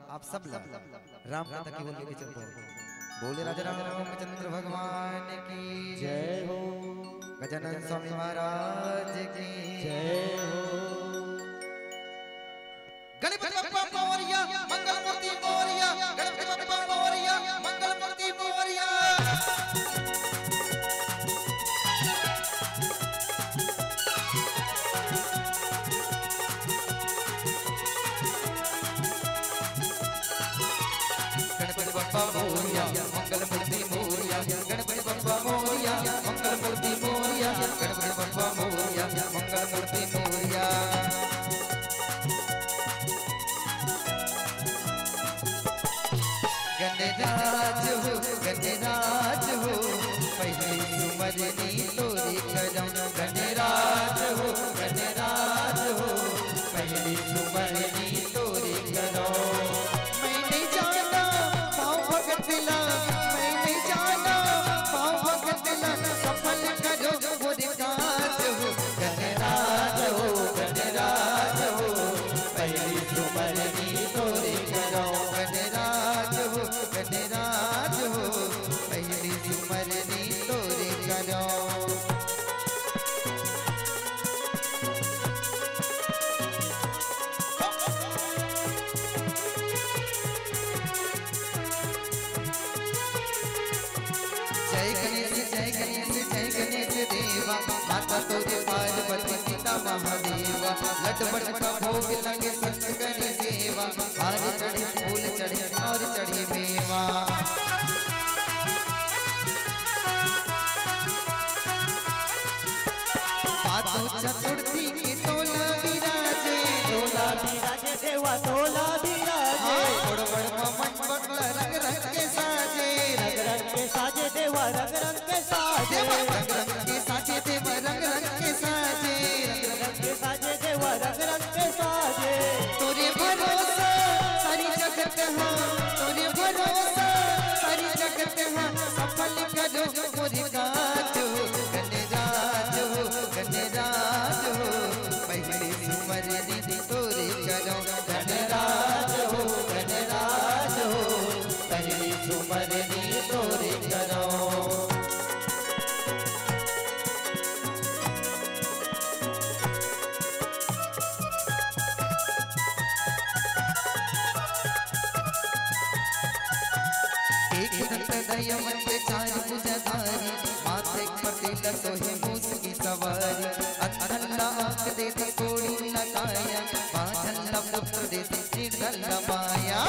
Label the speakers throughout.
Speaker 1: आप सब राम कथा की बोल के चलते हैं। बोले राजा रामचंद्र भगवान की जय हो, गजानन स्वामी महाराज की जय हो। गणपति बप्पा मोरया, मंगल मूर्ति मोरया, गणपति बप्पा मोरया, मंगल मूर्ति मोरया। गणपति बप्पा मोरया, मंगल मूर्ति मोरया, गणपति बप्पा मोरया, मंगल मूर्ति मोरया, गणपति बप्पा मोरया, मंगल मूर्ति मोरया। गणराज हो, गणराज हो, पहली सुमरनी तोरी करम। गणराज हो, गणराज हो, पहली सुमरनी तोरी करो। मैंने जाना पाँव भगत ला, मैंने जाना पाँव भगत ला, सफल करो मोरे काज हो। गणराज हो, गणराज हो, पहली सुमरनी तोरी करो। गणराज हो, गणराज हो, पहली सुमरनी तोरी करो। जय गणेश, जय गणेश, जय गणेश देवा, माता तोरे पार्वती पिता महादेवा। लड्डू का भोग लगे संत करे सेवा, हार चढ़े फूल चढ़े और चढ़े मेवा। पादों चतुर्थी के तोला विराजे, तोला विराजे देवा तोला विराजे। बड़ बड़ मन रंग रंग के साजे, रंग रंग के साजे देवा रंग रंग के साजे। रंग रंग के साजे देवा रंग रंग के साजे, रंग रंग के साजे देवा रंग रंग के साजे। तोरे भरोसा सारी जगत है, तोरे भरोसा सारी जगत है, सफल करो मोरे काज हो। गणराज हो, गणराज हो, पहली सुमरनी तोरे करो। गणराज हो, गणराज हो, पहली सुमरनी तोरे करो। दयावंत चार भुजाधारी, माथे पर तिलक सोहे मूस की सवारी। अल्लाह आँख देती कोड़ी न काया, पांचल्ला पुत्र देती निर्धल माया।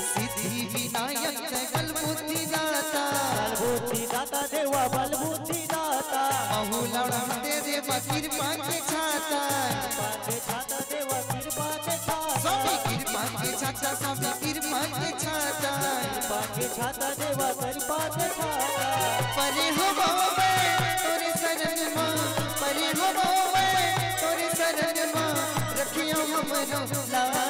Speaker 1: सिद्धि विनायक जय बल बुद्धि दाता, बल बुद्धि दाता देवा बल बुद्धि दाता। बहुलड़ा दे देवा कृपा के छाता, छाता देवा कृपा के छाता। स्वामी कृपा के छाता, स्वामी कृपा के छाता, कृपा के छाता देवा कृपा के छाता। परे हो बाबे तोरे शरण मां, परे हो बाबे तोरे शरण मां, रखियो हमरो लाज